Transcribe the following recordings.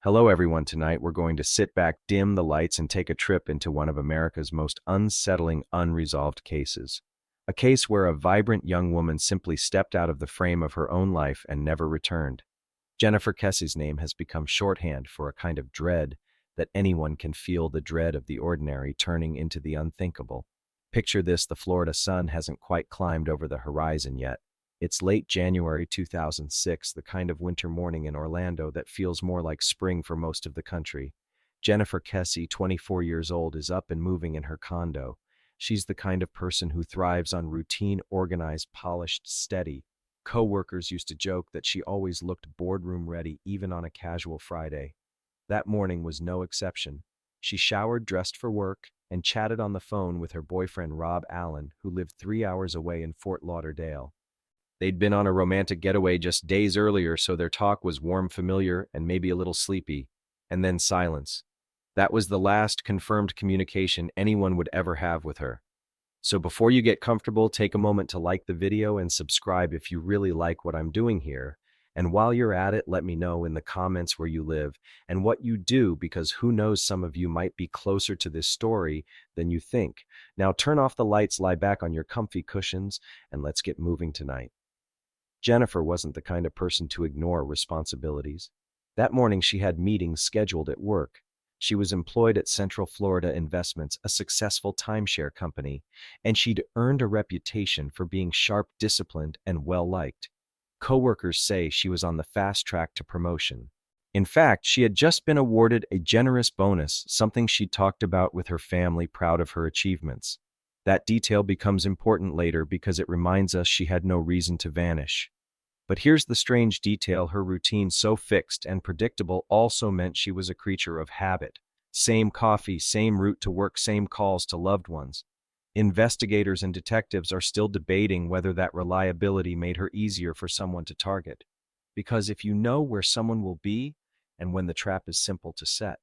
Hello, everyone. Tonight, we're going to sit back, dim the lights, and take a trip into one of America's most unsettling, unresolved cases. A case where a vibrant young woman simply stepped out of the frame of her own life and never returned. Jennifer Kesse's name has become shorthand for a kind of dread that anyone can feel, the dread of the ordinary turning into the unthinkable. Picture this: the Florida sun hasn't quite climbed over the horizon yet. It's late January 2006, the kind of winter morning in Orlando that feels more like spring for most of the country. Jennifer Kesse, 24 years old, is up and moving in her condo. She's the kind of person who thrives on routine, organized, polished, steady. Co-workers used to joke that she always looked boardroom ready, even on a casual Friday. That morning was no exception. She showered, dressed for work, and chatted on the phone with her boyfriend Rob Allen, who lived 3 hours away in Fort Lauderdale. They'd been on a romantic getaway just days earlier, so their talk was warm, familiar, and maybe a little sleepy. And then silence. That was the last confirmed communication anyone would ever have with her. So before you get comfortable, take a moment to like the video and subscribe if you really like what I'm doing here. And while you're at it, let me know in the comments where you live and what you do, because who knows, some of you might be closer to this story than you think. Now turn off the lights, lie back on your comfy cushions, and let's get moving tonight. Jennifer wasn't the kind of person to ignore responsibilities. That morning she had meetings scheduled at work. She was employed at Central Florida Investments, a successful timeshare company, and she'd earned a reputation for being sharp, disciplined, and well-liked. Coworkers say she was on the fast track to promotion. In fact, she had just been awarded a generous bonus, something she talked about with her family, proud of her achievements. That detail becomes important later because it reminds us she had no reason to vanish. But here's the strange detail: her routine, so fixed and predictable, also meant she was a creature of habit. Same coffee, same route to work, same calls to loved ones. Investigators and detectives are still debating whether that reliability made her easier for someone to target. Because if you know where someone will be and when the trap is simple to set,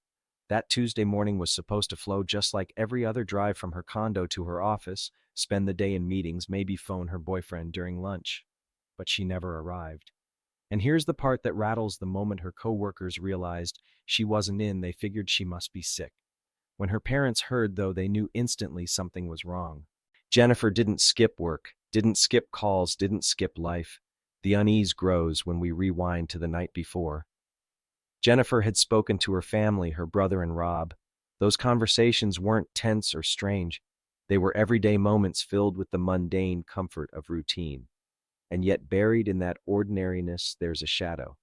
that Tuesday morning was supposed to flow just like every other drive from her condo to her office, spend the day in meetings, maybe phone her boyfriend during lunch. But she never arrived. And here's the part that rattles: the moment her coworkers realized she wasn't in, they figured she must be sick. When her parents heard, though, they knew instantly something was wrong. Jennifer didn't skip work, didn't skip calls, didn't skip life. The unease grows when we rewind to the night before. Jennifer had spoken to her family, her brother and Rob. Those conversations weren't tense or strange. They were everyday moments filled with the mundane comfort of routine. And yet buried in that ordinariness, there's a shadow.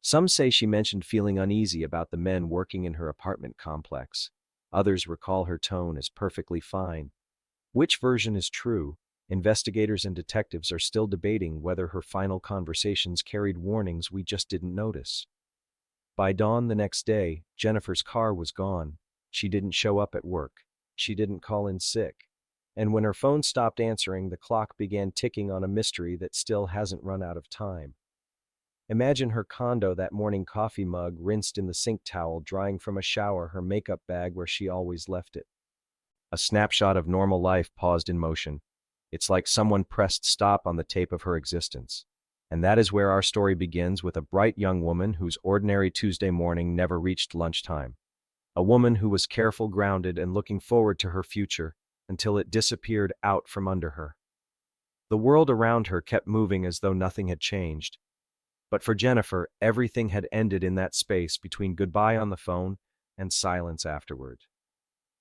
Some say she mentioned feeling uneasy about the men working in her apartment complex. Others recall her tone as perfectly fine. Which version is true? Investigators and detectives are still debating whether her final conversations carried warnings we just didn't notice. By dawn the next day, Jennifer's car was gone. She didn't show up at work. She didn't call in sick. And when her phone stopped answering, the clock began ticking on a mystery that still hasn't run out of time. Imagine her condo: that morning coffee mug rinsed in the sink towel, drying from a shower, her makeup bag where she always left it. A snapshot of normal life paused in motion. It's like someone pressed stop on the tape of her existence. And that is where our story begins, with a bright young woman whose ordinary Tuesday morning never reached lunchtime. A woman who was careful, grounded, and looking forward to her future, until it disappeared out from under her. The world around her kept moving as though nothing had changed. But for Jennifer, everything had ended in that space between goodbye on the phone and silence afterward.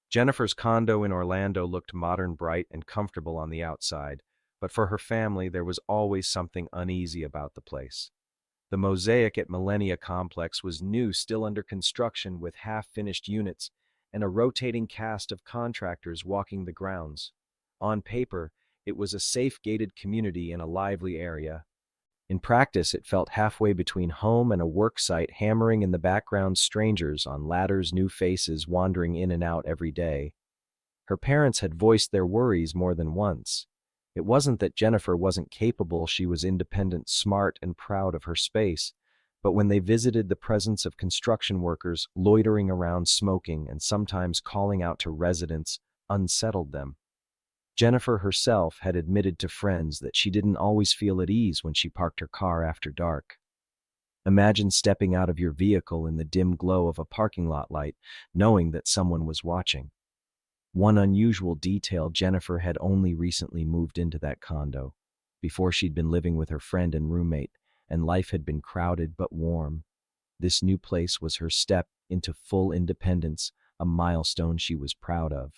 Jennifer's condo in Orlando looked modern, bright, and comfortable on the outside, but for her family there was always something uneasy about the place. The mosaic at Millennia Complex was new, still under construction, with half-finished units and a rotating cast of contractors walking the grounds. On paper, it was a safe, gated community in a lively area. In practice, it felt halfway between home and a work site, hammering in the background strangers on ladders, new faces wandering in and out every day. Her parents had voiced their worries more than once. It wasn't that Jennifer wasn't capable; she was independent, smart, and proud of her space. But when they visited the presence of construction workers loitering around, smoking, and sometimes calling out to residents, unsettled them. Jennifer herself had admitted to friends that she didn't always feel at ease when she parked her car after dark. Imagine stepping out of your vehicle in the dim glow of a parking lot light, knowing that someone was watching. One unusual detail: Jennifer had only recently moved into that condo. Before, she'd been living with her friend and roommate, and life had been crowded but warm. This new place was her step into full independence, a milestone she was proud of.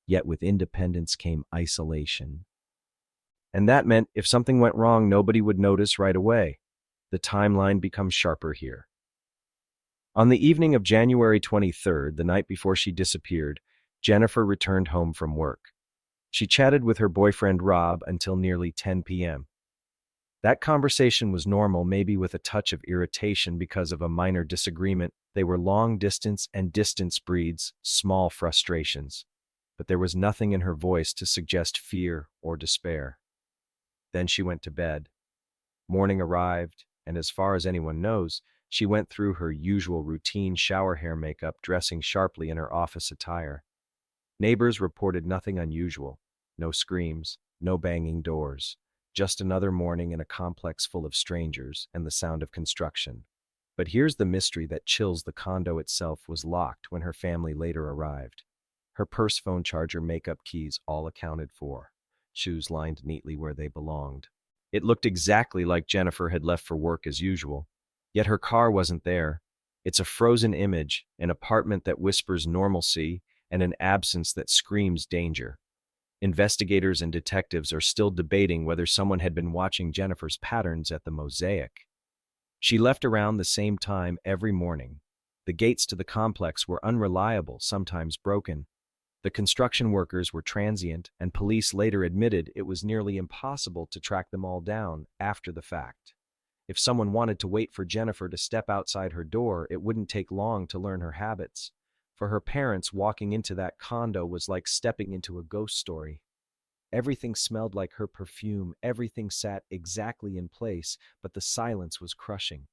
Yet with independence came isolation. And that meant if something went wrong, nobody would notice right away. The timeline becomes sharper here. On the evening of January 23rd, the night before she disappeared, Jennifer returned home from work. She chatted with her boyfriend Rob until nearly 10 p.m. That conversation was normal, maybe with a touch of irritation because of a minor disagreement. They were long distance, and distance breeds small frustrations. But there was nothing in her voice to suggest fear or despair. Then she went to bed. Morning arrived, and as far as anyone knows, she went through her usual routine: shower, hair, makeup, dressing sharply in her office attire. Neighbors reported nothing unusual. No screams, no banging doors. Just another morning in a complex full of strangers and the sound of construction. But here's the mystery that chills: the condo itself was locked when her family later arrived. Her purse, phone, charger, makeup, keys, all accounted for. Shoes lined neatly where they belonged. It looked exactly like Jennifer had left for work as usual. Yet her car wasn't there. It's a frozen image, an apartment that whispers normalcy, and an absence that screams danger. Investigators and detectives are still debating whether someone had been watching Jennifer's patterns at the mosaic. She left around the same time every morning. The gates to the complex were unreliable, sometimes broken. The construction workers were transient, and police later admitted it was nearly impossible to track them all down after the fact. If someone wanted to wait for Jennifer to step outside her door, it wouldn't take long to learn her habits. For her parents, walking into that condo was like stepping into a ghost story. Everything smelled like her perfume, everything sat exactly in place, but the silence was crushing.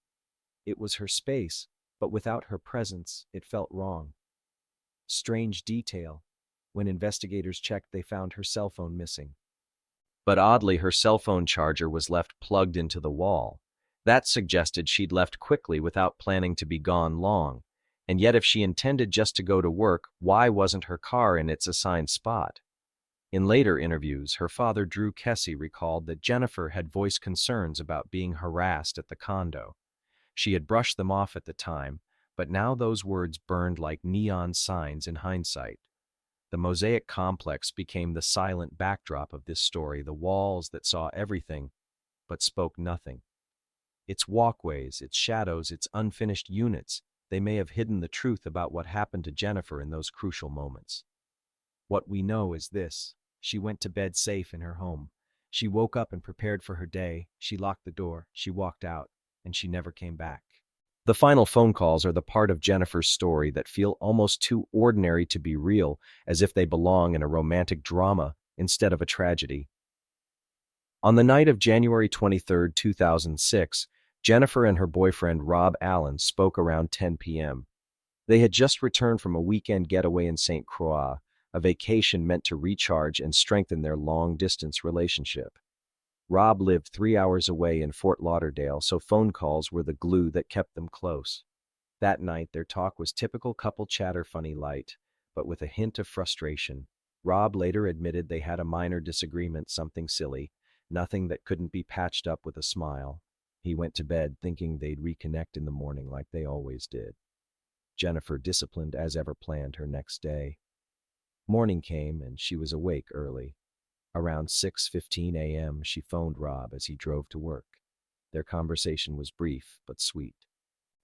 It was her space, but without her presence, it felt wrong. Strange detail. When investigators checked, they found her cell phone missing. But oddly, her cell phone charger was left plugged into the wall. That suggested she'd left quickly without planning to be gone long. And yet if she intended just to go to work, why wasn't her car in its assigned spot? In later interviews, her father, Drew Kesse, recalled that Jennifer had voiced concerns about being harassed at the condo. She had brushed them off at the time, but now those words burned like neon signs in hindsight. The mosaic complex became the silent backdrop of this story, the walls that saw everything but spoke nothing. Its walkways, its shadows, its unfinished units, they may have hidden the truth about what happened to Jennifer in those crucial moments. What we know is this: she went to bed safe in her home. She woke up and prepared for her day. She locked the door, she walked out, and she never came back. The final phone calls are the part of Jennifer's story that feel almost too ordinary to be real, as if they belong in a romantic drama instead of a tragedy. On the night of January 23, 2006, Jennifer and her boyfriend Rob Allen spoke around 10 p.m. They had just returned from a weekend getaway in St. Croix, a vacation meant to recharge and strengthen their long-distance relationship. Rob lived 3 hours away in Fort Lauderdale, so phone calls were the glue that kept them close. That night, their talk was typical couple chatter, funny, light, but with a hint of frustration. Rob later admitted they had a minor disagreement, something silly, nothing that couldn't be patched up with a smile. He went to bed thinking they'd reconnect in the morning like they always did. Jennifer, disciplined as ever, planned her next day. Morning came, and she was awake early. Around 6:15 a.m., she phoned Rob as he drove to work. Their conversation was brief but sweet.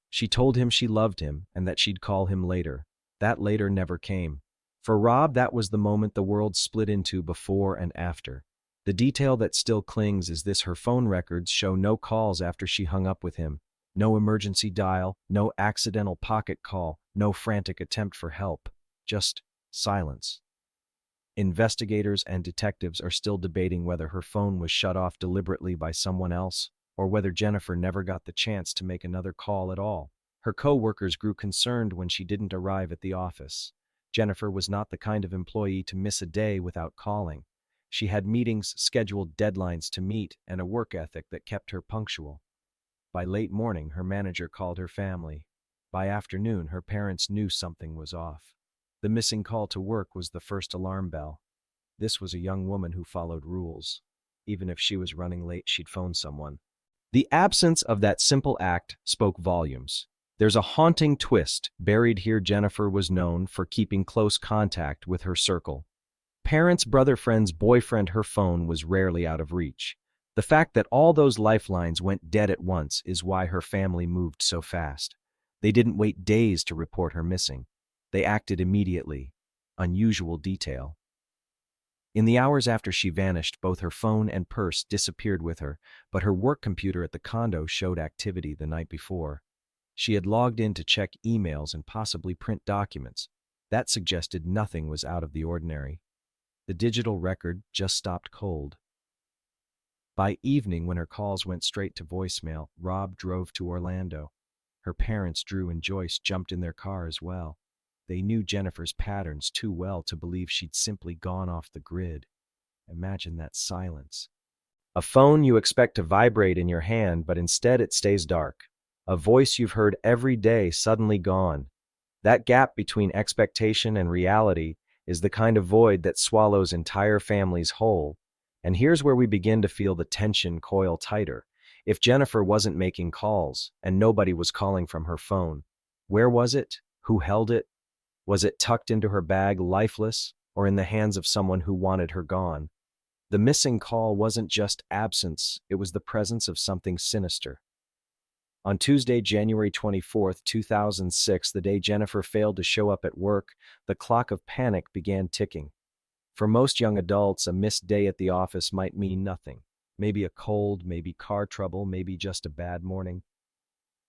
She told him she loved him and that she'd call him later. That later never came. For Rob, that was the moment the world split into before and after. The detail that still clings is this: her phone records show no calls after she hung up with him. No emergency dial, no accidental pocket call, no frantic attempt for help. Just silence. Investigators and detectives are still debating whether her phone was shut off deliberately by someone else, or whether Jennifer never got the chance to make another call at all. Her co-workers grew concerned when she didn't arrive at the office. Jennifer was not the kind of employee to miss a day without calling. She had meetings, scheduled deadlines to meet, and a work ethic that kept her punctual. By late morning, her manager called her family. By afternoon, her parents knew something was off. The missing call to work was the first alarm bell. This was a young woman who followed rules. Even if she was running late, she'd phone someone. The absence of that simple act spoke volumes. There's a haunting twist buried here. Jennifer was known for keeping close contact with her circle. Parents, brother, friends, boyfriend, her phone was rarely out of reach. The fact that all those lifelines went dead at once is why her family moved so fast. They didn't wait days to report her missing. They acted immediately. Unusual detail. In the hours after she vanished, both her phone and purse disappeared with her, but her work computer at the condo showed activity the night before. She had logged in to check emails and possibly print documents. That suggested nothing was out of the ordinary. The digital record just stopped cold. By evening, when her calls went straight to voicemail, Rob drove to Orlando. Her parents, Drew and Joyce, jumped in their car as well. They knew Jennifer's patterns too well to believe she'd simply gone off the grid. Imagine that silence. A phone you expect to vibrate in your hand, but instead it stays dark. A voice you've heard every day suddenly gone. That gap between expectation and reality is the kind of void that swallows entire families whole. And here's where we begin to feel the tension coil tighter. If Jennifer wasn't making calls, and nobody was calling from her phone, where was it? Who held it? Was it tucked into her bag, lifeless, or in the hands of someone who wanted her gone? The missing call wasn't just absence, it was the presence of something sinister. On Tuesday, January 24th, 2006, the day Jennifer failed to show up at work, the clock of panic began ticking. For most young adults, a missed day at the office might mean nothing. Maybe a cold, maybe car trouble, maybe just a bad morning.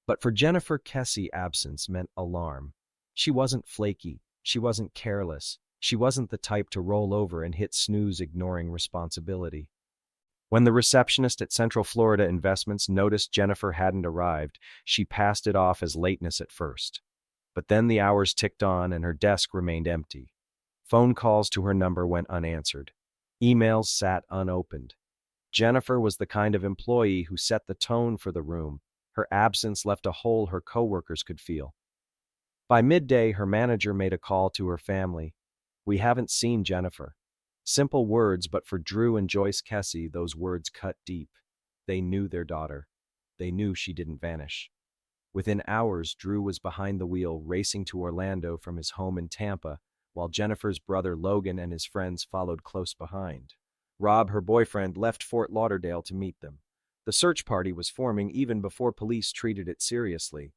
But for Jennifer Kesse, absence meant alarm. She wasn't flaky. She wasn't careless. She wasn't the type to roll over and hit snooze, ignoring responsibility. When the receptionist at Central Florida Investments noticed Jennifer hadn't arrived, she passed it off as lateness at first. But then the hours ticked on and her desk remained empty. Phone calls to her number went unanswered. Emails sat unopened. Jennifer was the kind of employee who set the tone for the room. Her absence left a hole her coworkers could feel. By midday, her manager made a call to her family. "We haven't seen Jennifer." Simple words, but for Drew and Joyce Kesse, those words cut deep. They knew their daughter. They knew she didn't vanish. Within hours, Drew was behind the wheel, racing to Orlando from his home in Tampa, while Jennifer's brother Logan and his friends followed close behind. Rob, her boyfriend, left Fort Lauderdale to meet them. The search party was forming even before police treated it seriously.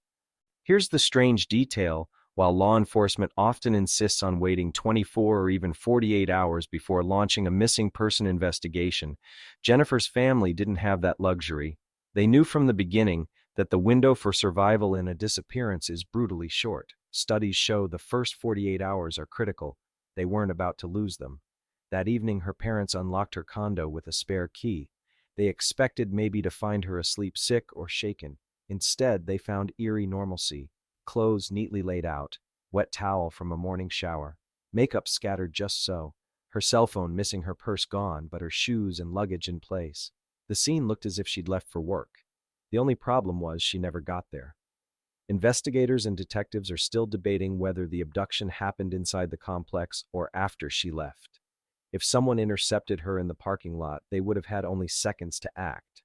Here's the strange detail. While law enforcement often insists on waiting 24 or even 48 hours before launching a missing person investigation, Jennifer's family didn't have that luxury. They knew from the beginning that the window for survival in a disappearance is brutally short. Studies show the first 48 hours are critical. They weren't about to lose them. That evening, her parents unlocked her condo with a spare key. They expected maybe to find her asleep, sick, or shaken. Instead, they found eerie normalcy. Clothes neatly laid out, wet towel from a morning shower, makeup scattered just so, her cell phone missing, her purse gone, but her shoes and luggage in place. The scene looked as if she'd left for work. The only problem was she never got there. Investigators and detectives are still debating whether the abduction happened inside the complex or after she left. If someone intercepted her in the parking lot, they would have had only seconds to act.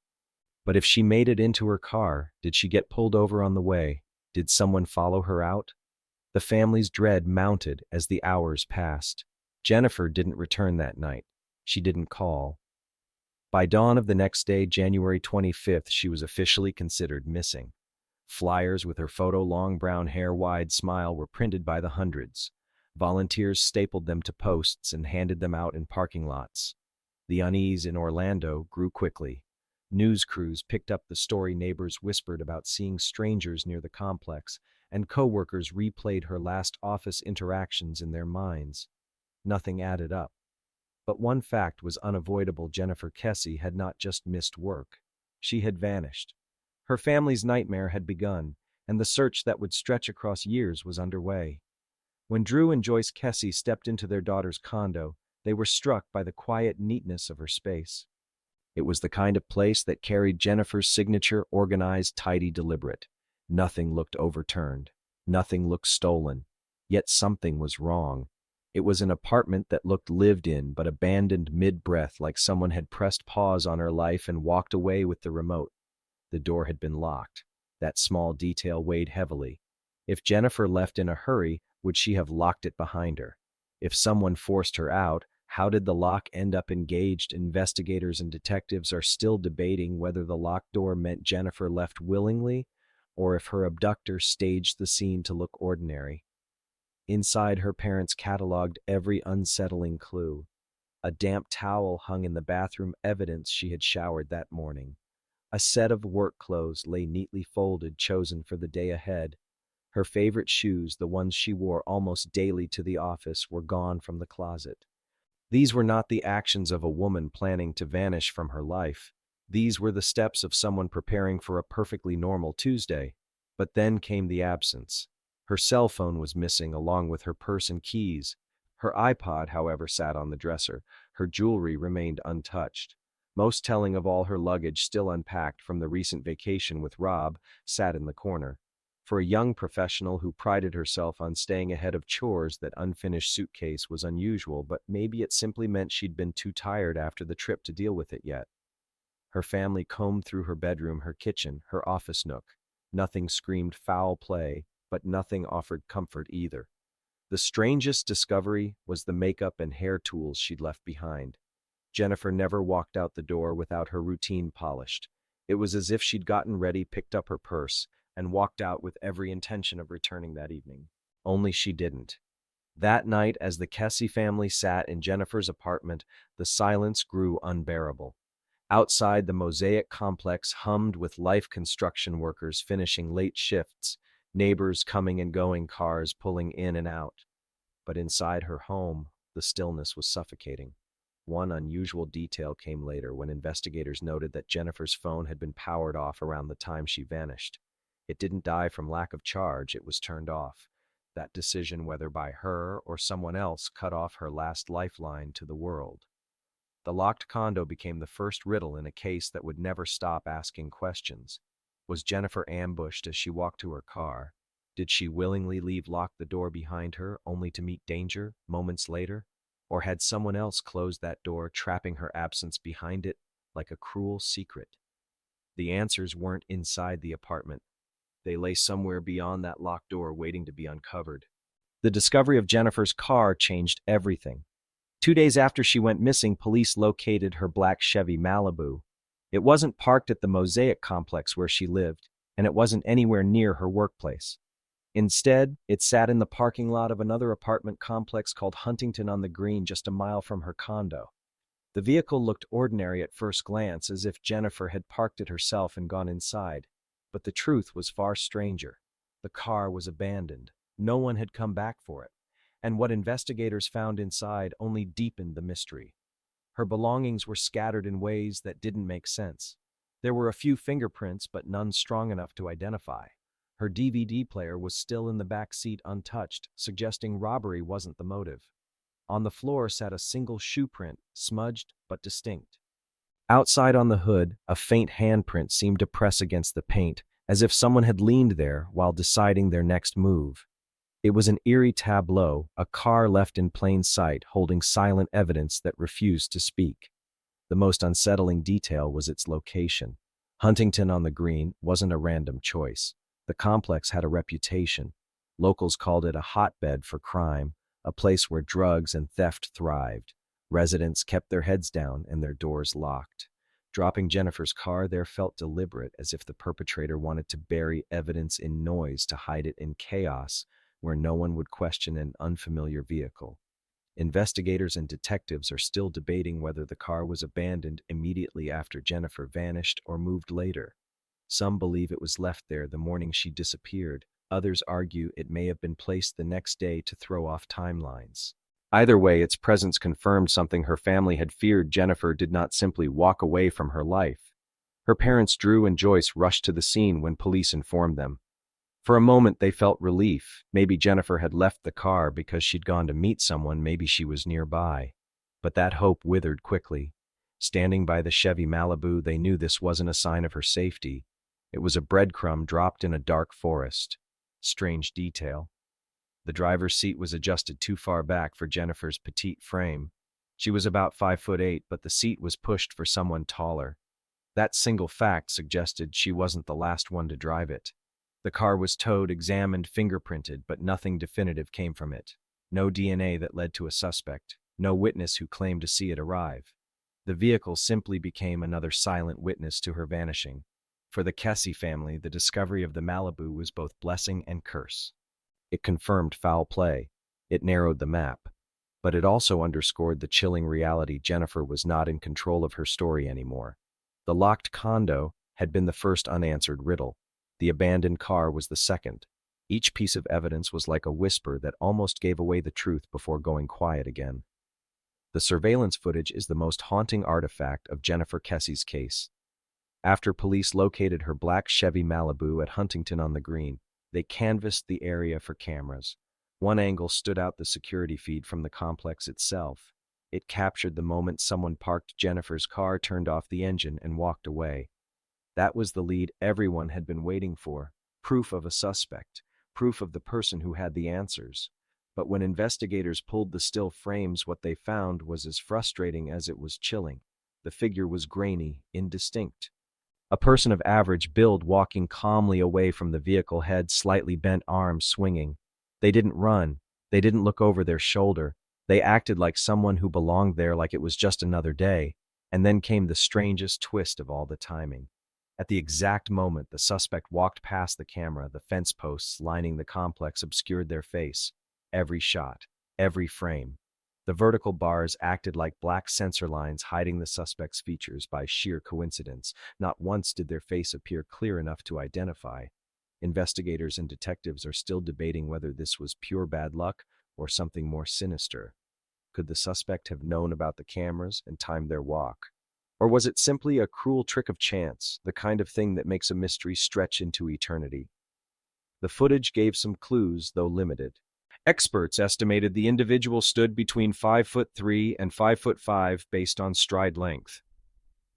But if she made it into her car, did she get pulled over on the way? Did someone follow her out? The family's dread mounted as the hours passed. Jennifer didn't return that night. She didn't call. By dawn of the next day, January 25th, she was officially considered missing. Flyers with her photo, long brown hair, wide smile, were printed by the hundreds. Volunteers stapled them to posts and handed them out in parking lots. The unease in Orlando grew quickly. News crews picked up the story, neighbors whispered about seeing strangers near the complex, and coworkers replayed her last office interactions in their minds. Nothing added up. But one fact was unavoidable: Jennifer Kesse had not just missed work. She had vanished. Her family's nightmare had begun, and the search that would stretch across years was underway. When Drew and Joyce Kesse stepped into their daughter's condo, they were struck by the quiet neatness of her space. It was the kind of place that carried Jennifer's signature: organized, tidy, deliberate. Nothing looked overturned. Nothing looked stolen. Yet something was wrong. It was an apartment that looked lived in but abandoned mid-breath, like someone had pressed pause on her life and walked away with the remote. The door had been locked. That small detail weighed heavily. If Jennifer left in a hurry, would she have locked it behind her? If someone forced her out, how did the lock end up engaged? Investigators and detectives are still debating whether the locked door meant Jennifer left willingly or if her abductor staged the scene to look ordinary. Inside, her parents cataloged every unsettling clue. A damp towel hung in the bathroom, evidence she had showered that morning. A set of work clothes lay neatly folded, chosen for the day ahead. Her favorite shoes, the ones she wore almost daily to the office, were gone from the closet. These were not the actions of a woman planning to vanish from her life. These were the steps of someone preparing for a perfectly normal Tuesday. But then came the absence. Her cell phone was missing, along with her purse and keys. Her iPod, however, sat on the dresser. Her jewelry remained untouched. Most telling of all, her luggage, still unpacked from the recent vacation with Rob, sat in the corner. For a young professional who prided herself on staying ahead of chores, that unfinished suitcase was unusual, but maybe it simply meant she'd been too tired after the trip to deal with it yet. Her family combed through her bedroom, her kitchen, her office nook. Nothing screamed foul play, but nothing offered comfort either. The strangest discovery was the makeup and hair tools she'd left behind. Jennifer never walked out the door without her routine polished. It was as if she'd gotten ready, picked up her purse, and walked out with every intention of returning that evening. Only she didn't. That night, as the Kesse family sat in Jennifer's apartment, the silence grew unbearable. Outside, the Mosaic complex hummed with life: construction workers finishing late shifts, neighbors coming and going, cars pulling in and out. But inside her home, the stillness was suffocating. One unusual detail came later, when investigators noted that Jennifer's phone had been powered off around the time she vanished. It didn't die from lack of charge, it was turned off. That decision, whether by her or someone else, cut off her last lifeline to the world. The locked condo became the first riddle in a case that would never stop asking questions. Was Jennifer ambushed as she walked to her car? Did she willingly lock the door behind her, only to meet danger moments later? Or had someone else closed that door, trapping her absence behind it like a cruel secret? The answers weren't inside the apartment. They lay somewhere beyond that locked door, waiting to be uncovered. The discovery of Jennifer's car changed everything. 2 days after she went missing, police located her black Chevy Malibu. It wasn't parked at the Mosaic complex where she lived, and it wasn't anywhere near her workplace. Instead, it sat in the parking lot of another apartment complex called Huntington on the Green, just a mile from her condo. The vehicle looked ordinary at first glance, as if Jennifer had parked it herself and gone inside. But the truth was far stranger. The car was abandoned. No one had come back for it. And what investigators found inside only deepened the mystery. Her belongings were scattered in ways that didn't make sense. There were a few fingerprints, but none strong enough to identify. Her DVD player was still in the back seat untouched, suggesting robbery wasn't the motive. On the floor sat a single shoe print, smudged but distinct. Outside on the hood, a faint handprint seemed to press against the paint, as if someone had leaned there while deciding their next move. It was an eerie tableau, a car left in plain sight, holding silent evidence that refused to speak. The most unsettling detail was its location. Huntington on the Green wasn't a random choice. The complex had a reputation. Locals called it a hotbed for crime, a place where drugs and theft thrived. Residents kept their heads down and their doors locked. Dropping Jennifer's car there felt deliberate, as if the perpetrator wanted to bury evidence in noise to hide it in chaos, where no one would question an unfamiliar vehicle. Investigators and detectives are still debating whether the car was abandoned immediately after Jennifer vanished or moved later. Some believe it was left there the morning she disappeared. Others argue it may have been placed the next day to throw off timelines. Either way, its presence confirmed something her family had feared. Jennifer did not simply walk away from her life. Her parents, Drew and Joyce, rushed to the scene when police informed them. For a moment, they felt relief. Maybe Jennifer had left the car because she'd gone to meet someone, maybe she was nearby. But that hope withered quickly. Standing by the Chevy Malibu, they knew this wasn't a sign of her safety. It was a breadcrumb dropped in a dark forest. Strange detail. The driver's seat was adjusted too far back for Jennifer's petite frame. She was about 5'8", but the seat was pushed for someone taller. That single fact suggested she wasn't the last one to drive it. The car was towed, examined, fingerprinted, but nothing definitive came from it. No DNA that led to a suspect. No witness who claimed to see it arrive. The vehicle simply became another silent witness to her vanishing. For the Kesse family, the discovery of the Malibu was both blessing and curse. It confirmed foul play. It narrowed the map. But it also underscored the chilling reality Jennifer was not in control of her story anymore. The locked condo had been the first unanswered riddle. The abandoned car was the second. Each piece of evidence was like a whisper that almost gave away the truth before going quiet again. The surveillance footage is the most haunting artifact of Jennifer Kesse's case. After police located her black Chevy Malibu at Huntington on the Green, they canvassed the area for cameras. One angle stood out: the security feed from the complex itself. It captured the moment someone parked Jennifer's car, turned off the engine, and walked away. That was the lead everyone had been waiting for. Proof of a suspect. Proof of the person who had the answers. But when investigators pulled the still frames, what they found was as frustrating as it was chilling. The figure was grainy, indistinct. A person of average build walking calmly away from the vehicle, head slightly bent, arms swinging. They didn't run. They didn't look over their shoulder. They acted like someone who belonged there, like it was just another day. And then came the strangest twist of all: the timing. At the exact moment the suspect walked past the camera, the fence posts lining the complex obscured their face. Every shot, every frame. The vertical bars acted like black sensor lines, hiding the suspect's features by sheer coincidence. Not once did their face appear clear enough to identify. Investigators and detectives are still debating whether this was pure bad luck or something more sinister. Could the suspect have known about the cameras and timed their walk? Or was it simply a cruel trick of chance, the kind of thing that makes a mystery stretch into eternity? The footage gave some clues, though limited. Experts estimated the individual stood between 5'3" and 5'5" based on stride length.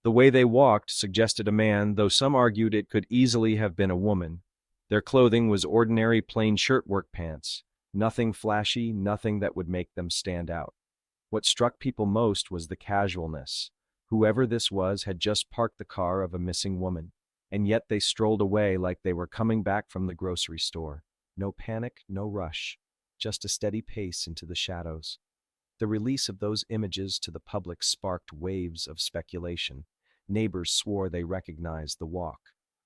The way they walked suggested a man, though some argued it could easily have been a woman. Their clothing was ordinary plain shirtwork pants. Nothing flashy, nothing that would make them stand out. What struck people most was the casualness. Whoever this was had just parked the car of a missing woman, and yet they strolled away like they were coming back from the grocery store. No panic, no rush, just a steady pace into the shadows. The release of those images to the public sparked waves of speculation. Neighbors swore they recognized the walk.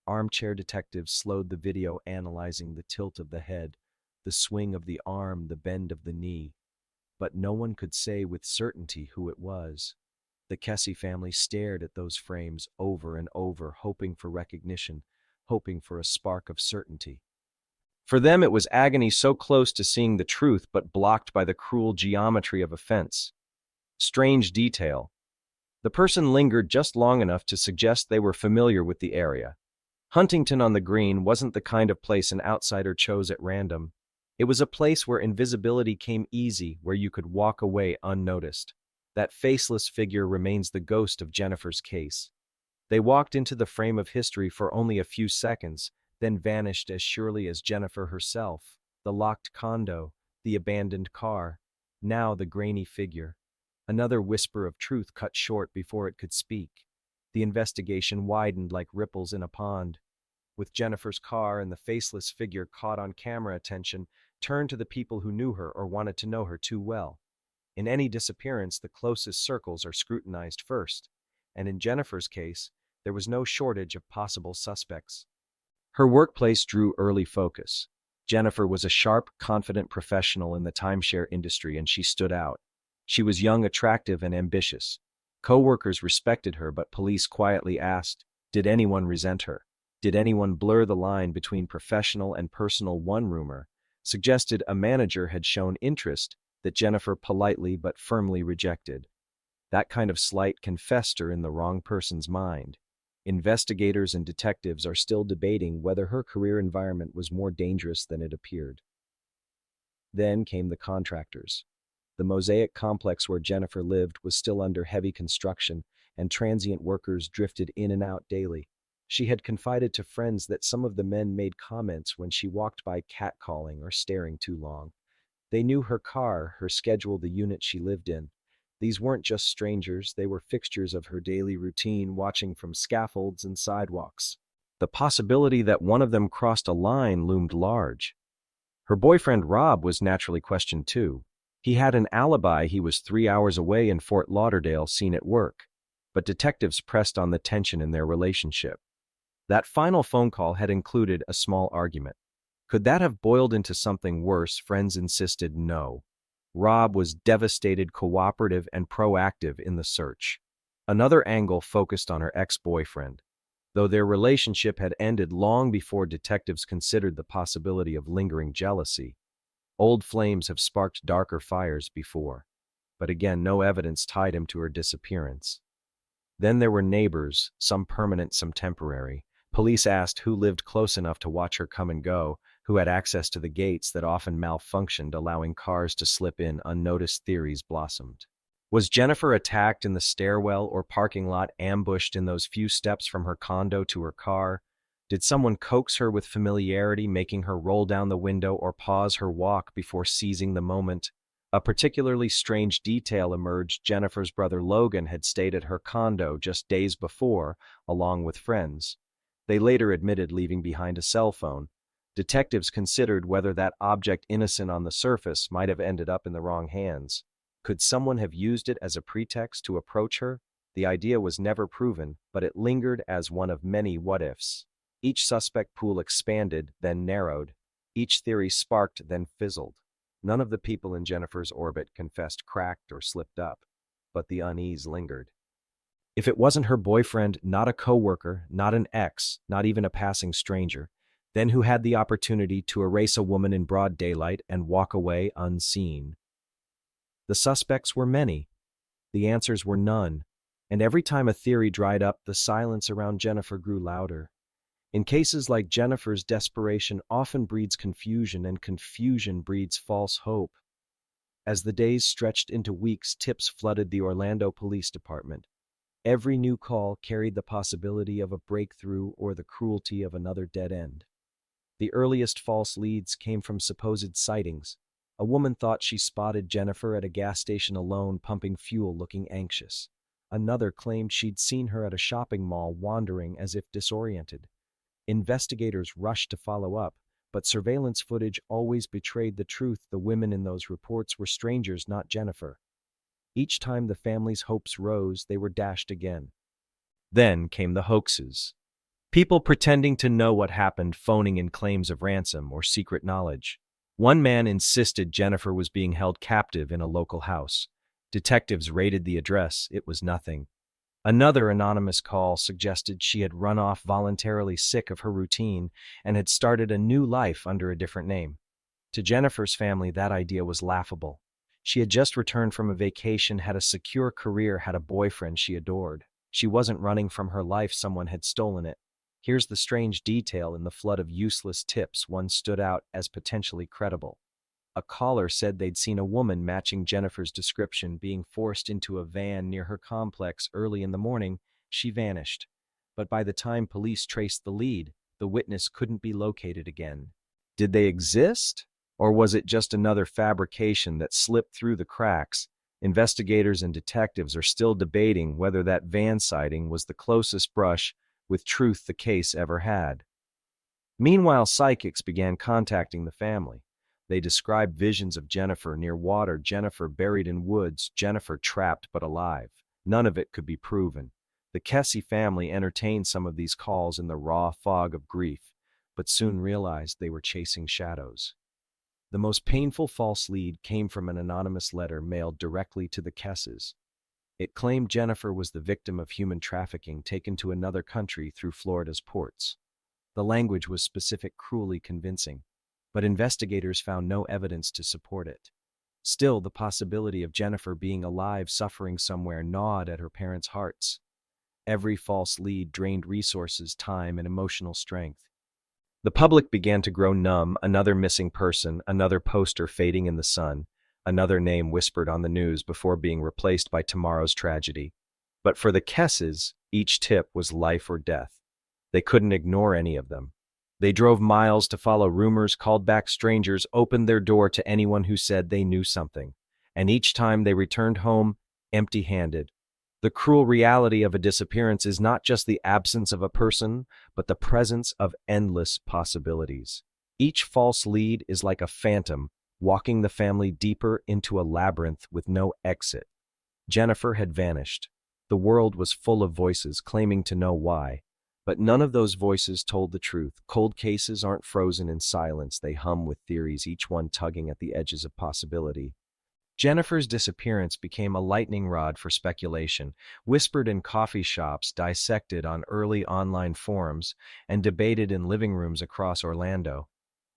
Armchair detectives slowed the video, analyzing the tilt of the head, the swing of the arm, the bend of the knee. But no one could say with certainty who it was. The Kesse family stared at those frames over and over, hoping for recognition, hoping for a spark of certainty. For them it was agony, so close to seeing the truth, but blocked by the cruel geometry of a fence. Strange detail. The person lingered just long enough to suggest they were familiar with the area. Huntington on the Green wasn't the kind of place an outsider chose at random. It was a place where invisibility came easy, where you could walk away unnoticed. That faceless figure remains the ghost of Jennifer's case. They walked into the frame of history for only a few seconds, then vanished as surely as Jennifer herself. The locked condo, the abandoned car, now the grainy figure. Another whisper of truth cut short before it could speak. The investigation widened like ripples in a pond. With Jennifer's car and the faceless figure caught on camera, attention turned to the people who knew her or wanted to know her too well. In any disappearance, the closest circles are scrutinized first, and in Jennifer's case, there was no shortage of possible suspects. Her workplace drew early focus. Jennifer was a sharp, confident professional in the timeshare industry, and she stood out. She was young, attractive, and ambitious. Co-workers respected her, but police quietly asked, did anyone resent her? Did anyone blur the line between professional and personal? One rumor suggested a manager had shown interest that Jennifer politely but firmly rejected. That kind of slight can fester in the wrong person's mind. Investigators and detectives are still debating whether her career environment was more dangerous than it appeared. Then came the contractors. The mosaic complex where Jennifer lived was still under heavy construction. and transient workers drifted in and out daily. She had confided to friends that some of the men made comments when she walked by catcalling or staring too long. They knew her car, her schedule, the unit she lived in. These weren't just strangers, they were fixtures of her daily routine, watching from scaffolds and sidewalks. The possibility that one of them crossed a line loomed large. Her boyfriend Rob was naturally questioned too. He had an alibi. He was 3 hours away in Fort Lauderdale, seen at work. But detectives pressed on the tension in their relationship. That final phone call had included a small argument. Could that have boiled into something worse? Friends insisted no. Rob was devastated, cooperative, and proactive in the search. Another angle focused on her ex-boyfriend. Though their relationship had ended long before detectives considered the possibility of lingering jealousy. Old flames have sparked darker fires before, but again, no evidence tied him to her disappearance. Then there were neighbors, some permanent, some temporary. Police asked who lived close enough to watch her come and go, who had access to the gates that often malfunctioned, allowing cars to slip in unnoticed. Theories blossomed. Was Jennifer attacked in the stairwell or parking lot, ambushed in those few steps from her condo to her car? Did someone coax her with familiarity, making her roll down the window or pause her walk before seizing the moment? A particularly strange detail emerged. Jennifer's brother Logan had stayed at her condo just days before, along with friends. They later admitted leaving behind a cell phone. Detectives considered whether that object, innocent on the surface, might have ended up in the wrong hands. Could someone have used it as a pretext to approach her? The idea was never proven, but it lingered as one of many what-ifs. Each suspect pool expanded, then narrowed. Each theory sparked, then fizzled. None of the people in Jennifer's orbit confessed cracked or slipped up, but the unease lingered. If it wasn't her boyfriend, not a coworker, not an ex, not even a passing stranger, then who had the opportunity to erase a woman in broad daylight and walk away unseen? The suspects were many. The answers were none. And every time a theory dried up, the silence around Jennifer grew louder. In cases like Jennifer's, desperation often breeds confusion, and confusion breeds false hope. As the days stretched into weeks, tips flooded the Orlando Police Department. Every new call carried the possibility of a breakthrough or the cruelty of another dead end. The earliest false leads came from supposed sightings. A woman thought she spotted Jennifer at a gas station alone, pumping fuel, looking anxious. Another claimed she'd seen her at a shopping mall, wandering as if disoriented. Investigators rushed to follow up, but surveillance footage always betrayed the truth. The women in those reports were strangers, not Jennifer. Each time the family's hopes rose, they were dashed again. Then came the hoaxes. People pretending to know what happened, phoning in claims of ransom or secret knowledge. One man insisted Jennifer was being held captive in a local house. Detectives raided the address. It was nothing. Another anonymous call suggested she had run off voluntarily, sick of her routine, and had started a new life under a different name. To Jennifer's family, that idea was laughable. She had just returned from a vacation, had a secure career, had a boyfriend she adored. She wasn't running from her life, someone had stolen it. Here's the strange detail in the flood of useless tips. One stood out as potentially credible. A caller said they'd seen a woman matching Jennifer's description being forced into a van near her complex early in the morning. She vanished. But by the time police traced the lead, the witness couldn't be located again. Did they exist? Or was it just another fabrication that slipped through the cracks? Investigators and detectives are still debating whether that van sighting was the closest brush with truth the case ever had. Meanwhile, psychics began contacting the family. They described visions of Jennifer near water, Jennifer buried in woods, Jennifer trapped but alive. None of it could be proven. The Kesse family entertained some of these calls in the raw fog of grief, but soon realized they were chasing shadows. The most painful false lead came from an anonymous letter mailed directly to the Kesses. It claimed Jennifer was the victim of human trafficking, taken to another country through Florida's ports. The language was specific, cruelly convincing, but investigators found no evidence to support it. Still, the possibility of Jennifer being alive, suffering somewhere, gnawed at her parents' hearts. Every false lead drained resources, time, and emotional strength. The public began to grow numb. Another missing person, another poster fading in the sun, another name whispered on the news before being replaced by tomorrow's tragedy. But for the Kesses, each tip was life or death. They couldn't ignore any of them. They drove miles to follow rumors, called back strangers, opened their door to anyone who said they knew something. And each time they returned home empty-handed. The cruel reality of a disappearance is not just the absence of a person, but the presence of endless possibilities. Each false lead is like a phantom, walking the family deeper into a labyrinth with no exit. Jennifer had vanished. The world was full of voices claiming to know why, but none of those voices told the truth. Cold cases aren't frozen in silence, they hum with theories, each one tugging at the edges of possibility. Jennifer's disappearance became a lightning rod for speculation, whispered in coffee shops, dissected on early online forums, and debated in living rooms across Orlando.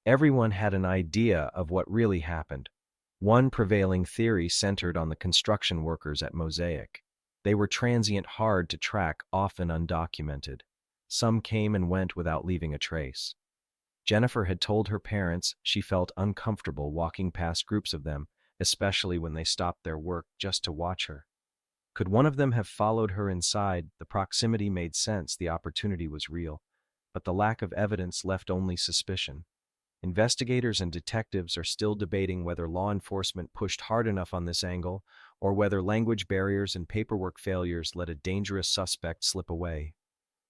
Everyone had an idea of what really happened. One prevailing theory centered on the construction workers at Mosaic. They were transient, hard to track, often undocumented. Some came and went without leaving a trace. Jennifer had told her parents she felt uncomfortable walking past groups of them, especially when they stopped their work just to watch her. Could one of them have followed her inside? The proximity made sense, the opportunity was real, but the lack of evidence left only suspicion. Investigators and detectives are still debating whether law enforcement pushed hard enough on this angle, or whether language barriers and paperwork failures let a dangerous suspect slip away.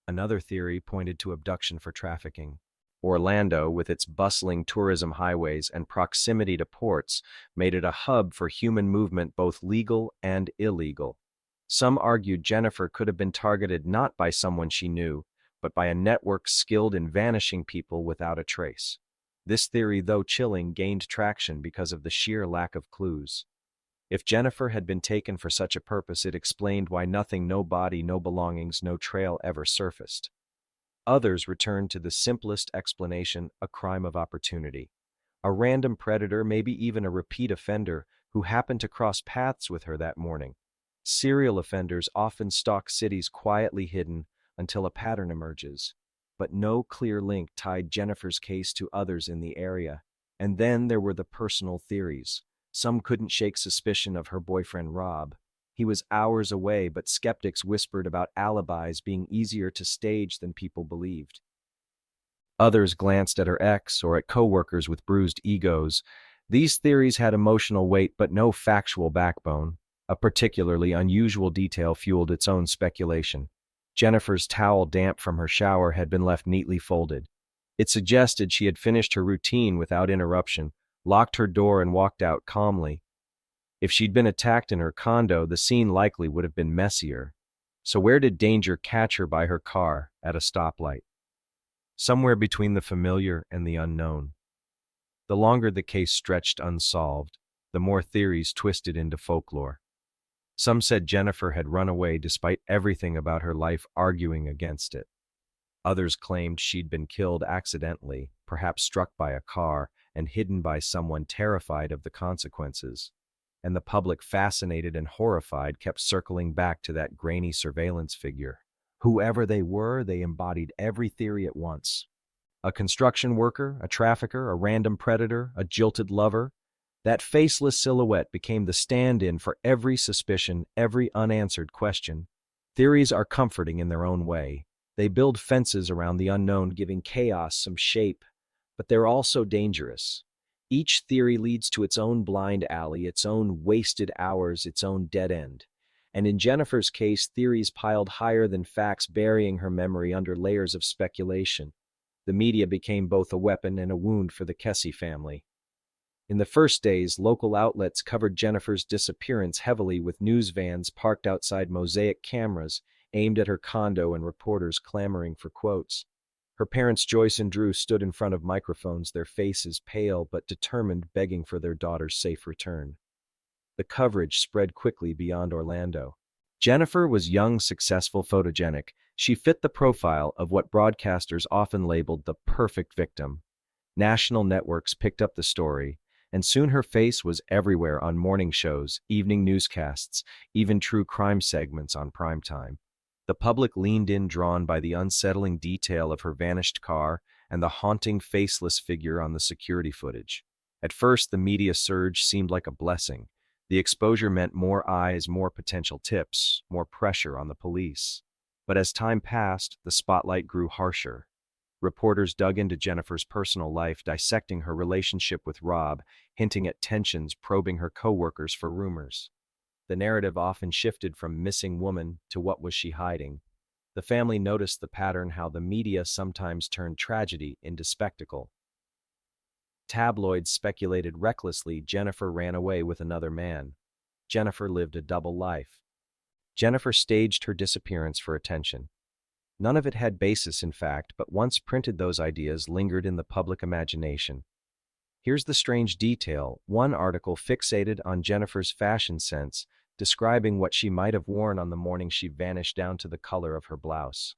Another theory pointed to abduction for trafficking. Orlando, with its bustling tourism highways and proximity to ports, made it a hub for human movement, both legal and illegal. Some argued Jennifer could have been targeted not by someone she knew, but by a network skilled in vanishing people without a trace. This theory, though chilling, gained traction because of the sheer lack of clues. If Jennifer had been taken for such a purpose, it explained why nothing, no body, no belongings, no trail ever surfaced. Others returned to the simplest explanation, a crime of opportunity. A random predator, maybe even a repeat offender, who happened to cross paths with her that morning. Serial offenders often stalk cities quietly hidden until a pattern emerges. But no clear link tied Jennifer's case to others in the area. And then there were the personal theories. Some couldn't shake suspicion of her boyfriend Rob. He was hours away, but skeptics whispered about alibis being easier to stage than people believed. Others glanced at her ex or at coworkers with bruised egos. These theories had emotional weight but no factual backbone. A particularly unusual detail fueled its own speculation. Jennifer's towel, damp from her shower, had been left neatly folded. It suggested she had finished her routine without interruption, locked her door, and walked out calmly. If she'd been attacked in her condo, the scene likely would have been messier. So where did danger catch her by her car at a stoplight? Somewhere between the familiar and the unknown. The longer the case stretched unsolved, the more theories twisted into folklore. Some said Jennifer had run away despite everything about her life arguing against it. Others claimed she'd been killed accidentally, perhaps struck by a car, and hidden by someone terrified of the consequences. And the public, fascinated and horrified, kept circling back to that grainy surveillance figure. Whoever they were, they embodied every theory at once. A construction worker, a trafficker, a random predator, a jilted lover. That faceless silhouette became the stand-in for every suspicion, every unanswered question. Theories are comforting in their own way. They build fences around the unknown, giving chaos some shape, but they're also dangerous. Each theory leads to its own blind alley, its own wasted hours, its own dead end. And in Jennifer's case, theories piled higher than facts, burying her memory under layers of speculation. The media became both a weapon and a wound for the Kesse family. In the first days, local outlets covered Jennifer's disappearance heavily, with news vans parked outside Mosaic, cameras aimed at her condo, and reporters clamoring for quotes. Her parents, Joyce and Drew, stood in front of microphones, their faces pale but determined, begging for their daughter's safe return. The coverage spread quickly beyond Orlando. Jennifer was young, successful, photogenic. She fit the profile of what broadcasters often labeled the perfect victim. National networks picked up the story, and soon her face was everywhere on morning shows, evening newscasts, even true crime segments on primetime. The public leaned in, drawn by the unsettling detail of her vanished car and the haunting, faceless figure on the security footage. At first, the media surge seemed like a blessing. The exposure meant more eyes, more potential tips, more pressure on the police. But as time passed, the spotlight grew harsher. Reporters dug into Jennifer's personal life, dissecting her relationship with Rob, hinting at tensions, probing her coworkers for rumors. The narrative often shifted from missing woman to what was she hiding. The family noticed the pattern, how the media sometimes turned tragedy into spectacle. Tabloids speculated recklessly Jennifer ran away with another man. Jennifer lived a double life. Jennifer staged her disappearance for attention. None of it had basis in fact, but once printed, those ideas lingered in the public imagination. Here's the strange detail. One article fixated on Jennifer's fashion sense, describing what she might have worn on the morning she vanished down to the color of her blouse.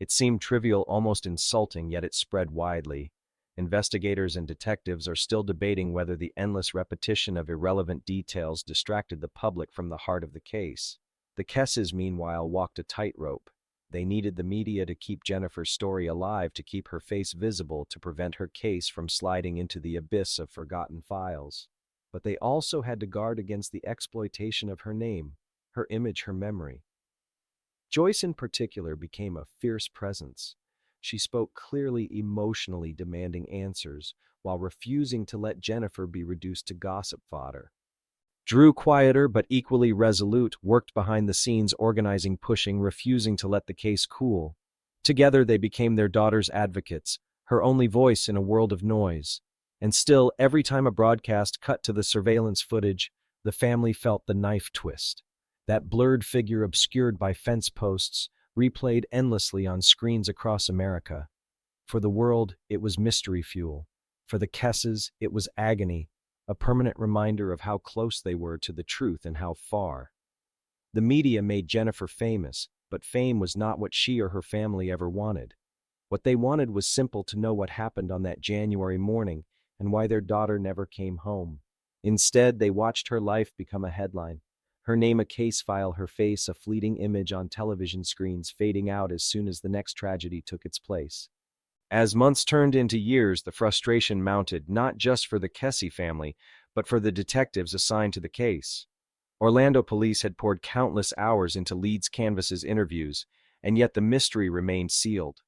It seemed trivial, almost insulting, yet it spread widely. Investigators and detectives are still debating whether the endless repetition of irrelevant details distracted the public from the heart of the case. The Kesses, meanwhile, walked a tightrope. They needed the media to keep Jennifer's story alive, to keep her face visible, to prevent her case from sliding into the abyss of forgotten files. But they also had to guard against the exploitation of her name, her image, her memory. Joyce in particular became a fierce presence. She spoke clearly, emotionally demanding answers, while refusing to let Jennifer be reduced to gossip fodder. Drew, quieter but equally resolute, worked behind the scenes, organizing, pushing, refusing to let the case cool. Together they became their daughter's advocates, her only voice in a world of noise. And still, every time a broadcast cut to the surveillance footage, the family felt the knife twist. That blurred figure, obscured by fence posts, replayed endlessly on screens across America. For the world, it was mystery fuel. For the Kesses, it was agony, a permanent reminder of how close they were to the truth and how far. The media made Jennifer famous, but fame was not what she or her family ever wanted. What they wanted was simple: to know what happened on that January morning and why their daughter never came home. Instead, they watched her life become a headline. Her name a case file, her face a fleeting image on television screens, fading out as soon as the next tragedy took its place. As months turned into years, the frustration mounted, not just for the Kesse family, but for the detectives assigned to the case. Orlando police had poured countless hours into leads, canvases, interviews, and yet the mystery remained sealed.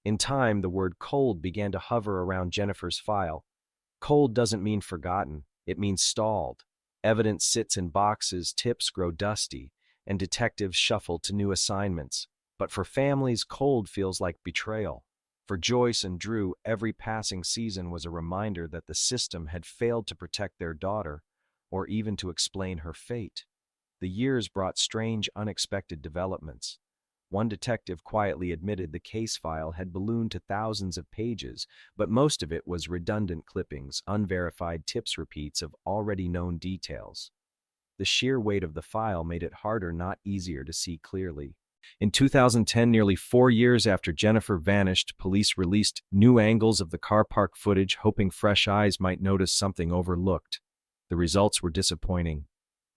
In time, the word cold began to hover around Jennifer's file. Cold doesn't mean forgotten, it means stalled. Evidence sits in boxes, tips grow dusty, and detectives shuffle to new assignments. But for families, cold feels like betrayal. For Joyce and Drew, every passing season was a reminder that the system had failed to protect their daughter, or even to explain her fate. The years brought strange, unexpected developments. One detective quietly admitted the case file had ballooned to thousands of pages, but most of it was redundant clippings, unverified tips, repeats of already known details. The sheer weight of the file made it harder, not easier, to see clearly. In 2010, nearly 4 years after Jennifer vanished, police released new angles of the car park footage, hoping fresh eyes might notice something overlooked. The results were disappointing.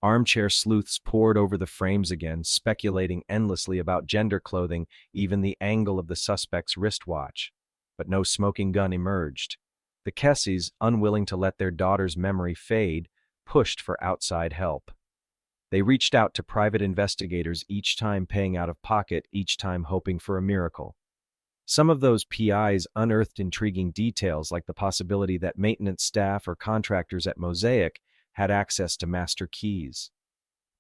Armchair sleuths pored over the frames again, speculating endlessly about gender clothing, even the angle of the suspect's wristwatch. But no smoking gun emerged. The Kesses, unwilling to let their daughter's memory fade, pushed for outside help. They reached out to private investigators, each time paying out of pocket, each time hoping for a miracle. Some of those PIs unearthed intriguing details, like the possibility that maintenance staff or contractors at Mosaic had access to master keys.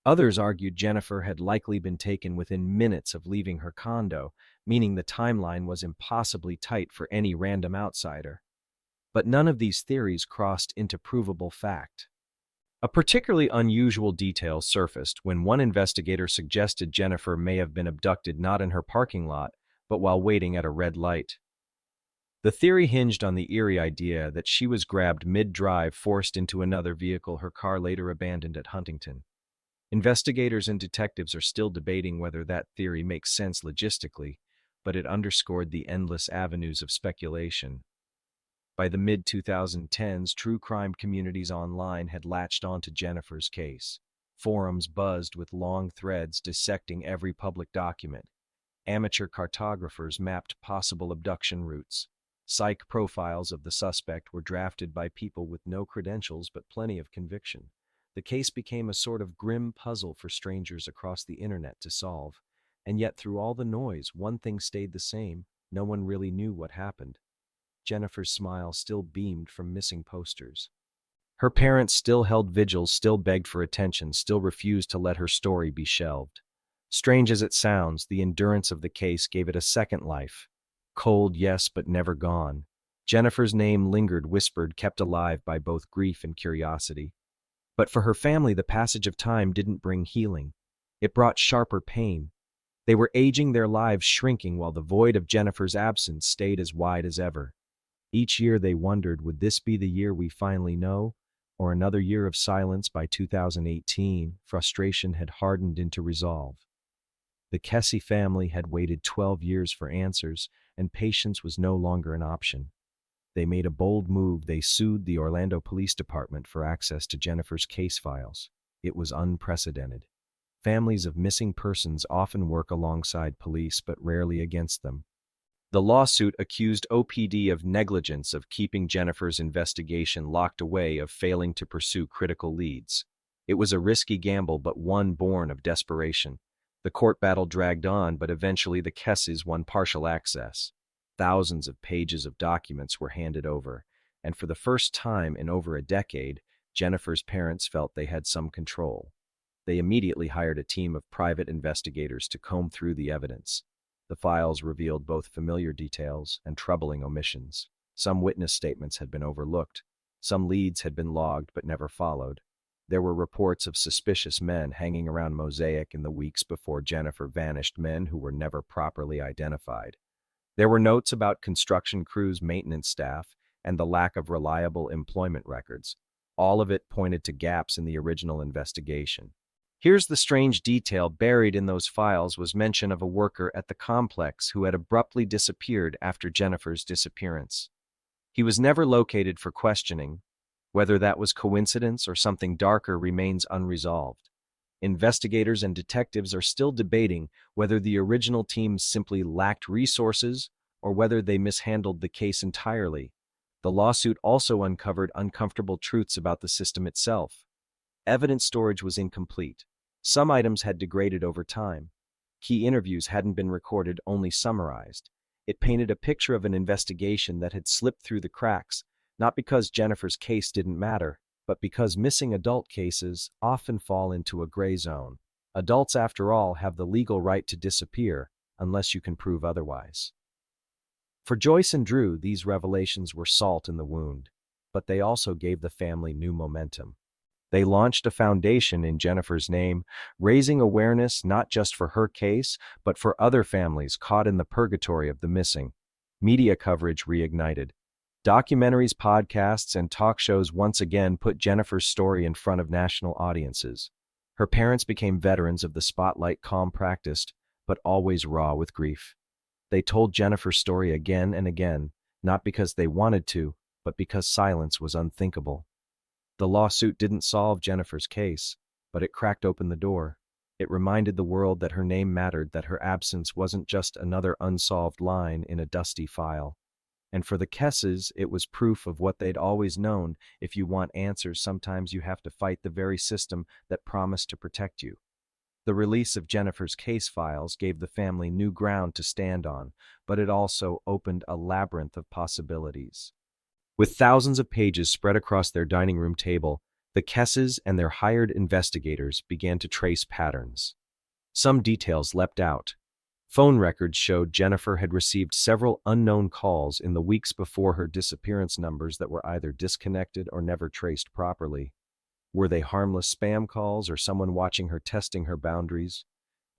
Others argued Jennifer had likely been taken within minutes of leaving her condo, meaning the timeline was impossibly tight for any random outsider. But none of these theories crossed into provable fact. A particularly unusual detail surfaced when one investigator suggested Jennifer may have been abducted not in her parking lot, but while waiting at a red light. The theory hinged on the eerie idea that she was grabbed mid-drive, forced into another vehicle, her car later abandoned at Huntington. Investigators and detectives are still debating whether that theory makes sense logistically, but it underscored the endless avenues of speculation. By the mid-2010s, true crime communities online had latched onto Jennifer's case. Forums buzzed with long threads dissecting every public document. Amateur cartographers mapped possible abduction routes. Psych profiles of the suspect were drafted by people with no credentials but plenty of conviction. The case became a sort of grim puzzle for strangers across the internet to solve. And yet, through all the noise, one thing stayed the same. No one really knew what happened. Jennifer's smile still beamed from missing posters. Her parents still held vigils, still begged for attention, still refused to let her story be shelved. Strange as it sounds, the endurance of the case gave it a second life. Cold, yes, but never gone. Jennifer's name lingered, whispered, kept alive by both grief and curiosity. But for her family, the passage of time didn't bring healing. It brought sharper pain. They were aging, their lives shrinking, while the void of Jennifer's absence stayed as wide as ever. Each year they wondered, would this be the year we finally know? Or another year of silence? By 2018, frustration had hardened into resolve. The Kesse family had waited 12 years for answers, and patience was no longer an option. They made a bold move. They sued the Orlando Police Department for access to Jennifer's case files. It was unprecedented. Families of missing persons often work alongside police, but rarely against them. The lawsuit accused OPD of negligence, of keeping Jennifer's investigation locked away, of failing to pursue critical leads. It was a risky gamble, but one born of desperation. The court battle dragged on, but eventually the Kesses won partial access. Thousands of pages of documents were handed over, and for the first time in over a decade, Jennifer's parents felt they had some control. They immediately hired a team of private investigators to comb through the evidence. The files revealed both familiar details and troubling omissions. Some witness statements had been overlooked. Some leads had been logged but never followed. There were reports of suspicious men hanging around Mosaic in the weeks before Jennifer vanished, men who were never properly identified. There were notes about construction crews, maintenance staff, and the lack of reliable employment records. All of it pointed to gaps in the original investigation. Here's the strange detail: buried in those files was mention of a worker at the complex who had abruptly disappeared after Jennifer's disappearance. He was never located for questioning. Whether that was coincidence or something darker remains unresolved. Investigators and detectives are still debating whether the original team simply lacked resources or whether they mishandled the case entirely. The lawsuit also uncovered uncomfortable truths about the system itself. Evidence storage was incomplete. Some items had degraded over time. Key interviews hadn't been recorded, only summarized. It painted a picture of an investigation that had slipped through the cracks, not because Jennifer's case didn't matter, but because missing adult cases often fall into a gray zone. Adults, after all, have the legal right to disappear, unless you can prove otherwise. For Joyce and Drew, these revelations were salt in the wound, but they also gave the family new momentum. They launched a foundation in Jennifer's name, raising awareness not just for her case, but for other families caught in the purgatory of the missing. Media coverage reignited. Documentaries, podcasts, and talk shows once again put Jennifer's story in front of national audiences. Her parents became veterans of the spotlight, calm, practiced, but always raw with grief. They told Jennifer's story again and again, not because they wanted to, but because silence was unthinkable. The lawsuit didn't solve Jennifer's case, but it cracked open the door. It reminded the world that her name mattered, that her absence wasn't just another unsolved line in a dusty file. And for the Kesses, it was proof of what they'd always known: if you want answers, sometimes you have to fight the very system that promised to protect you. The release of Jennifer's case files gave the family new ground to stand on, but it also opened a labyrinth of possibilities. With thousands of pages spread across their dining room table, the Kesses and their hired investigators began to trace patterns. Some details leapt out. Phone records showed Jennifer had received several unknown calls in the weeks before her disappearance, numbers that were either disconnected or never traced properly. Were they harmless spam calls or someone watching her, testing her boundaries?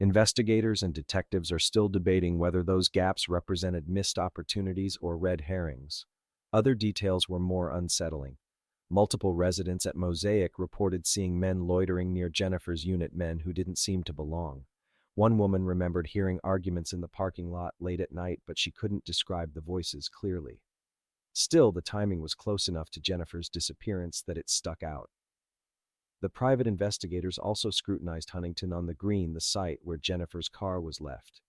Investigators and detectives are still debating whether those gaps represented missed opportunities or red herrings. Other details were more unsettling. Multiple residents at Mosaic reported seeing men loitering near Jennifer's unit, men who didn't seem to belong. One woman remembered hearing arguments in the parking lot late at night, but she couldn't describe the voices clearly. Still, the timing was close enough to Jennifer's disappearance that it stuck out. The private investigators also scrutinized Huntington on the Green, the site where Jennifer's car was left.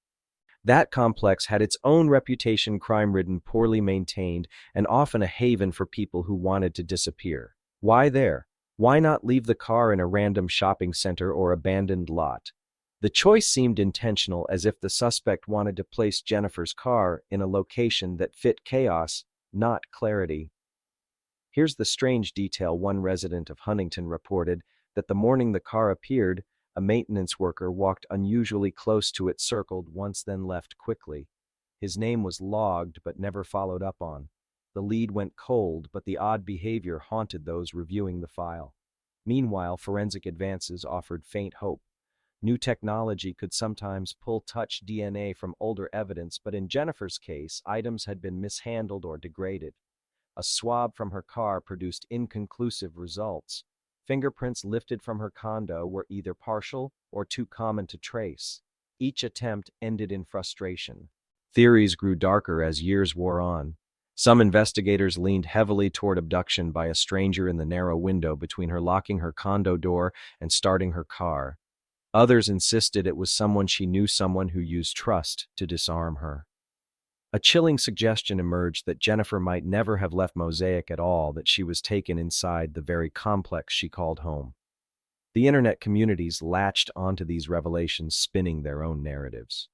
That complex had its own reputation: crime-ridden, poorly maintained, and often a haven for people who wanted to disappear. Why there? Why not leave the car in a random shopping center or abandoned lot? The choice seemed intentional, as if the suspect wanted to place Jennifer's car in a location that fit chaos, not clarity. Here's the strange detail. One resident of Huntington reported that the morning the car appeared, a maintenance worker walked unusually close to it, circled once, then left quickly. His name was logged but never followed up on. The lead went cold, but the odd behavior haunted those reviewing the file. Meanwhile, forensic advances offered faint hope. New technology could sometimes pull touch DNA from older evidence, but in Jennifer's case, items had been mishandled or degraded. A swab from her car produced inconclusive results. Fingerprints lifted from her condo were either partial or too common to trace. Each attempt ended in frustration. Theories grew darker as years wore on. Some investigators leaned heavily toward abduction by a stranger in the narrow window between her locking her condo door and starting her car. Others insisted it was someone she knew, someone who used trust to disarm her. A chilling suggestion emerged that Jennifer might never have left Mosaic at all, that she was taken inside the very complex she called home. The internet communities latched onto these revelations, spinning their own narratives.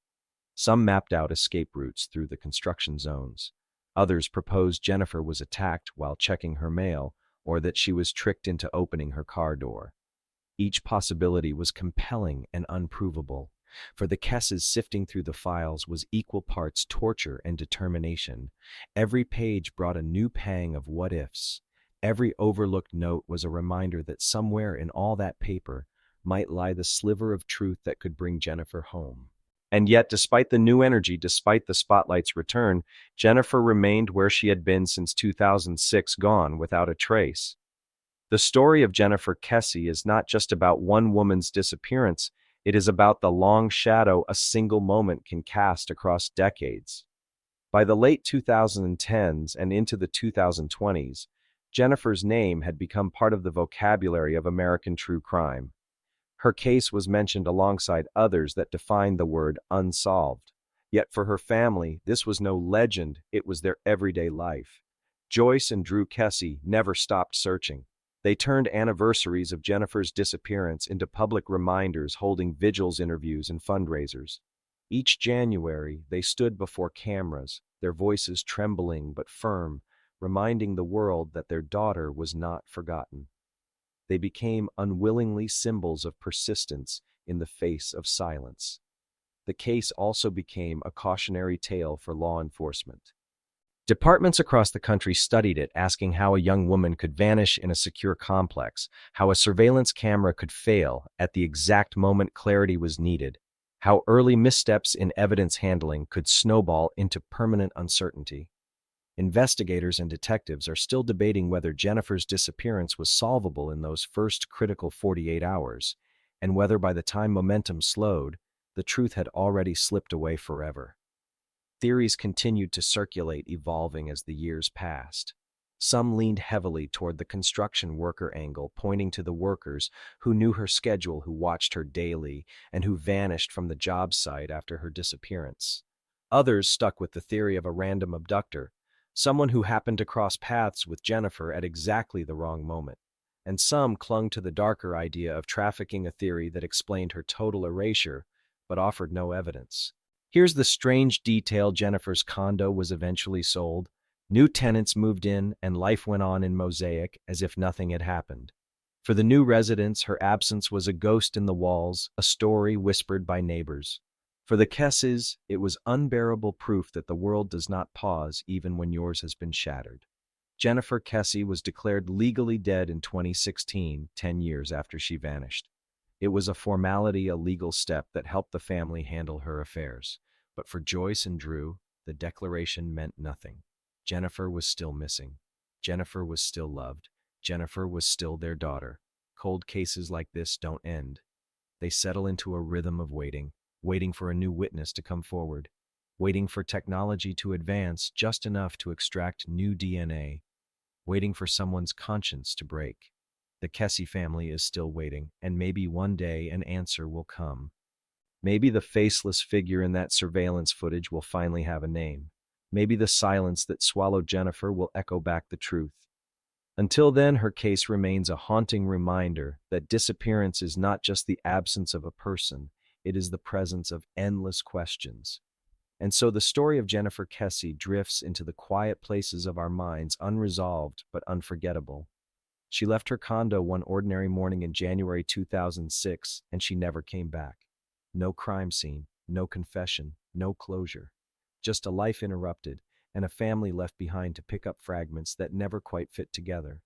Some mapped out escape routes through the construction zones. Others proposed Jennifer was attacked while checking her mail, or that she was tricked into opening her car door. Each possibility was compelling and unprovable. For the Kesses, sifting through the files was equal parts torture and determination. Every page brought a new pang of what-ifs. Every overlooked note was a reminder that somewhere in all that paper might lie the sliver of truth that could bring Jennifer home. And yet, despite the new energy, despite the spotlight's return, Jennifer remained where she had been since 2006, gone without a trace. The story of Jennifer Kesse is not just about one woman's disappearance. It is about the long shadow a single moment can cast across decades. By the late 2010s and into the 2020s, Jennifer's name had become part of the vocabulary of American true crime. Her case was mentioned alongside others that defined the word unsolved. Yet for her family, this was no legend, it was their everyday life. Joyce and Drew Kesse never stopped searching. They turned anniversaries of Jennifer's disappearance into public reminders, holding vigils, interviews, and fundraisers. Each January, they stood before cameras, their voices trembling but firm, reminding the world that their daughter was not forgotten. They became unwillingly symbols of persistence in the face of silence. The case also became a cautionary tale for law enforcement. Departments across the country studied it, asking how a young woman could vanish in a secure complex, how a surveillance camera could fail at the exact moment clarity was needed, how early missteps in evidence handling could snowball into permanent uncertainty. Investigators and detectives are still debating whether Jennifer's disappearance was solvable in those first critical 48 hours, and whether by the time momentum slowed, the truth had already slipped away forever. Theories continued to circulate, evolving as the years passed. Some leaned heavily toward the construction worker angle, pointing to the workers who knew her schedule, who watched her daily, and who vanished from the job site after her disappearance. Others stuck with the theory of a random abductor, someone who happened to cross paths with Jennifer at exactly the wrong moment. And some clung to the darker idea of trafficking, a theory that explained her total erasure, but offered no evidence. Here's the strange detail: Jennifer's condo was eventually sold. New tenants moved in, and life went on in Mosaic as if nothing had happened. For the new residents, her absence was a ghost in the walls, a story whispered by neighbors. For the Kesses, it was unbearable proof that the world does not pause even when yours has been shattered. Jennifer Kesse was declared legally dead in 2016, 10 years after she vanished. It was a formality, a legal step that helped the family handle her affairs. But for Joyce and Drew, the declaration meant nothing. Jennifer was still missing. Jennifer was still loved. Jennifer was still their daughter. Cold cases like this don't end. They settle into a rhythm of waiting, waiting for a new witness to come forward, waiting for technology to advance just enough to extract new DNA, waiting for someone's conscience to break. The Kesse family is still waiting, and maybe one day an answer will come. Maybe the faceless figure in that surveillance footage will finally have a name. Maybe the silence that swallowed Jennifer will echo back the truth. Until then, her case remains a haunting reminder that disappearance is not just the absence of a person, it is the presence of endless questions. And so the story of Jennifer Kesse drifts into the quiet places of our minds, unresolved but unforgettable. She left her condo one ordinary morning in January 2006, and she never came back. No crime scene, no confession, no closure. Just a life interrupted, and a family left behind to pick up fragments that never quite fit together.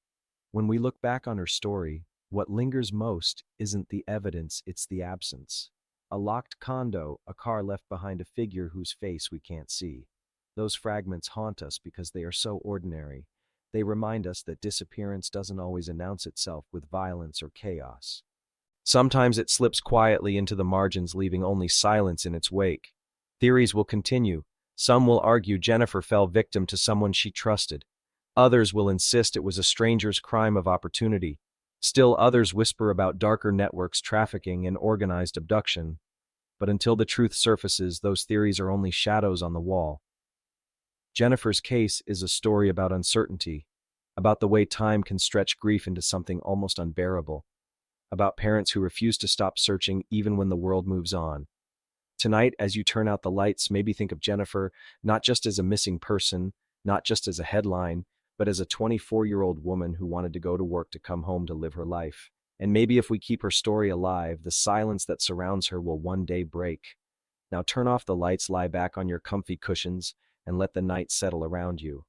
When we look back on her story, what lingers most isn't the evidence, it's the absence. A locked condo, a car left behind, a figure whose face we can't see. Those fragments haunt us because they are so ordinary. They remind us that disappearance doesn't always announce itself with violence or chaos. Sometimes it slips quietly into the margins, leaving only silence in its wake. Theories will continue. Some will argue Jennifer fell victim to someone she trusted. Others will insist it was a stranger's crime of opportunity. Still others whisper about darker networks, trafficking, and organized abduction. But until the truth surfaces, those theories are only shadows on the wall. Jennifer's case is a story about uncertainty, about the way time can stretch grief into something almost unbearable, about parents who refuse to stop searching even when the world moves on. Tonight, as you turn out the lights, maybe think of Jennifer not just as a missing person, not just as a headline, but as a 24-year-old woman who wanted to go to work to come home to live her life. And maybe if we keep her story alive, the silence that surrounds her will one day break. Now turn off the lights, lie back on your comfy cushions, and let the night settle around you.